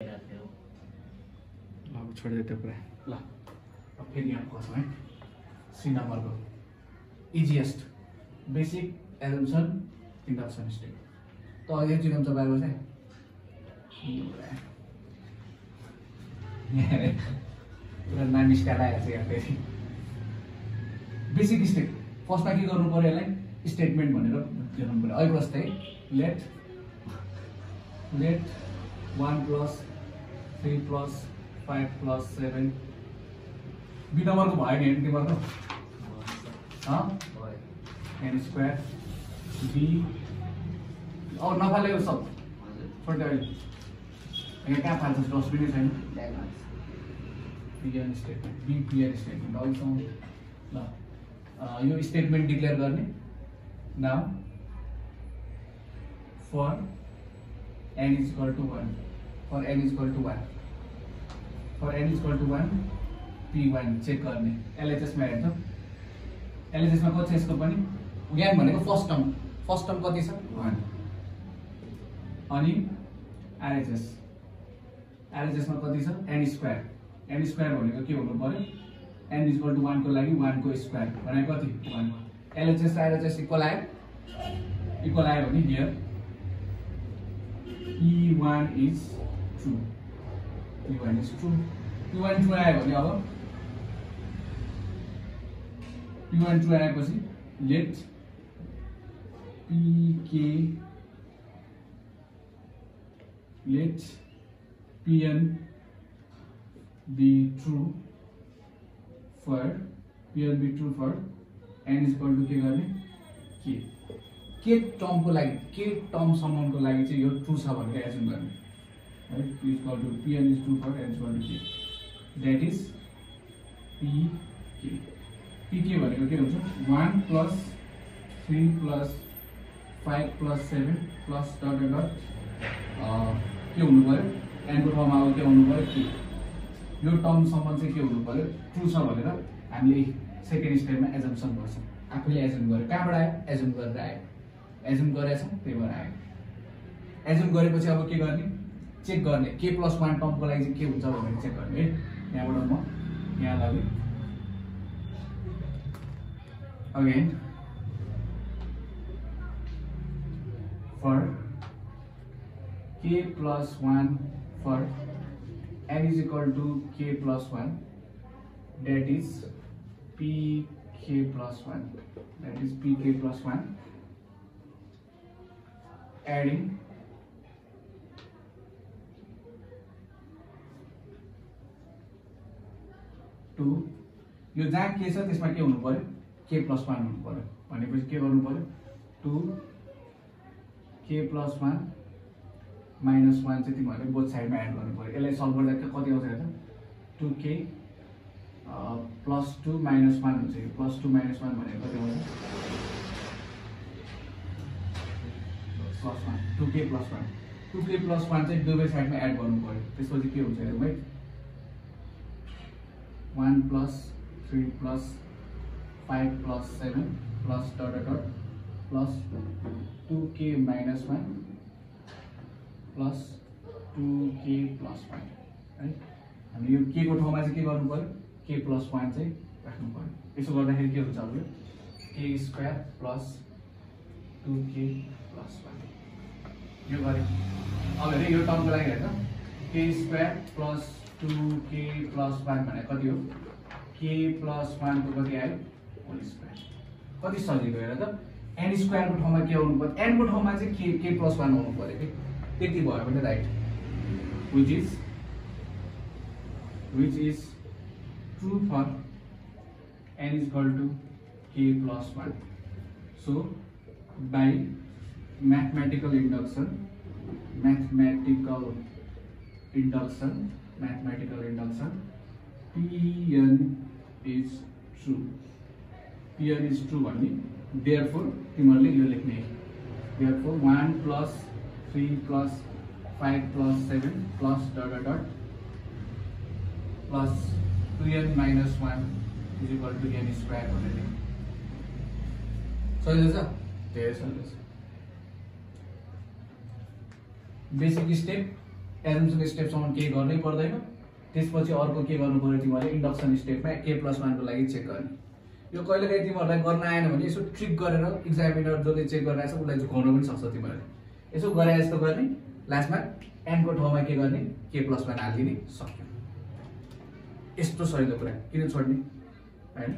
अब छोडिदियो त्यो कुरा ल। अब फेरि यहाँ खोजौँ है सी नम्बरको easiest basic assumption induction step. त अघि चिनाउँछ बाहिर चाहिँ पुरा नाम स्टाइल आएको छ यहाँ फेरि। बेसिक स्टेप फर्स्टमा के गर्नु पर्यो यसलाई स्टेटमेन्ट भनेर दिनु पर्यो। अहिले कस्तो है लेट 1 + 3 + 5 + 7 बी नम्बरको भयो नि एन नम्बरको एन स्क्वायर बी अब नफालेको सब छोड्दै अहिले यहाँ कहाँ फाल्छ डस्टबिनै छैन। P N statement B P N statement अहिलेसम्म ल यो स्टेटमेन्ट डिक्लेयर गर्ने now for n = 1 for n = 1 for n = 1 p1 check गर्ने LHS मा हेर्छौँ। LHS मा कति छ यसको पनि यहाँ भनेको फर्स्ट टर्म कति छ 1 अनि RHS मा कति छ n स्क्वायर भनेको के हुनु पर्यो n = 1 को लागि 1 को स्क्वायर भनेको कति 1 LHS र RHS इक्वल आयो भने here P1 is true P1 true आयो भने अब P1 true आएपछि let Pn be true for n = के गर्ने के टर्मको लागि के टर्म सम्मको लागि चाहिँ यो ट्रु छ भनेर एज्युम गर्ने है Pn is true for n = k that is pk भनेको के हुन्छ 1 + 3 + 5 + 7 + के हुनु पर्यो n को ठाउँमा अब के हुनु पर्यो के यो टर्म सम्म चाहिँ के हुनु पर्यो ट्रु छ भनेर हामीले सेकेन्ड स्टेपमा एजम्पसन गर्छौँ। आफैले एज्युम गर्यो कहाँबाट आयो एज्युम गरेर आयो एज्युम गरेछ त्यही भएर आयो। एज्युम गरेपछि अब के गर्ने चेक गर्ने k + 1 टर्मको लागि चाहिँ के हुन्छ भनेर चेक गर्ने है। यहाँबाट म यहाँ लगे again for k + 1 for n = k + 1 that is pk + 1 adding to यो जहाँ के छ त्यसमा के हुनु पर्यो k + 1 हुनु पर्यो भनेपछि के गर्नु पर्यो 2 k + 1 - 1 चाहिँ तिमीहरूले बोथ साइडमा एड गर्नु पर्यो। यसलाई सल्भ गर्दा कति आउँछ हेर्छ 2k + 2 - 1 हुन्छ यो +2 - 1 भनेको कति आउँछ +1 2k + 1 चाहिँ दुवै साइडमा एड गर्नु पर्यो। त्यसपछि के हुन्छ हेरौँ है 1 + 3 + 5 + 7 + plus 2k - 1 plus 2k + 1 है। हामी यो k को ठाउँमा चाहिँ के गर्नु पर्यो k + 1 चाहिँ राख्नु पर्यो। यसो गर्दाखेरि के हुन्छ अब k² + 2k + 1 यो गरे अब हेर यो टर्मको लागि हेर्छ k² + 2k + 1 भने कति हो k + 1 को कति आयो होल स्क्वायर कति सजिलो हेर त n स्क्वायर को ठाउँमा के आउनु पर्यो n को ठाउँमा चाहिँ k + 1 आउनु पर्यो कि त्यति भयो भने right which is true for n = k + 1 so by mathematical induction Pn is true भन्ने therefore तिमीहरूले यो लेख्ने therefore 1 + 3 + 5 + 7 plus ... plus 2n - 1 is equal to n square भनेर सजिलो छ धेरै सजिलो छ। बेसिक स्टेप एजम्सन स्टेपसम्म केही गर्नै पर्दैन। त्यसपछि अर्को के गर्नु पर्यो तिमीहरूले इन्डक्सन स्टेपमा k+1 को लागि चेक गर्ने। यो कहिलेकाहीँ तिमीहरूलाई गर्न आएन भने यसो ट्रिक गरेर एक्जामिनर जसले चेक गरिरहेको छ उसलाई झुकाउन पनि सक्छ तिमीहरूले। यसो गरे जस्तो गर्ने, लास्टमा n को ठाउँमा के गर्ने k+1 हालिदिने, सक्यो। यस्तो सजिलो कुरा किन छोड्ने हैन।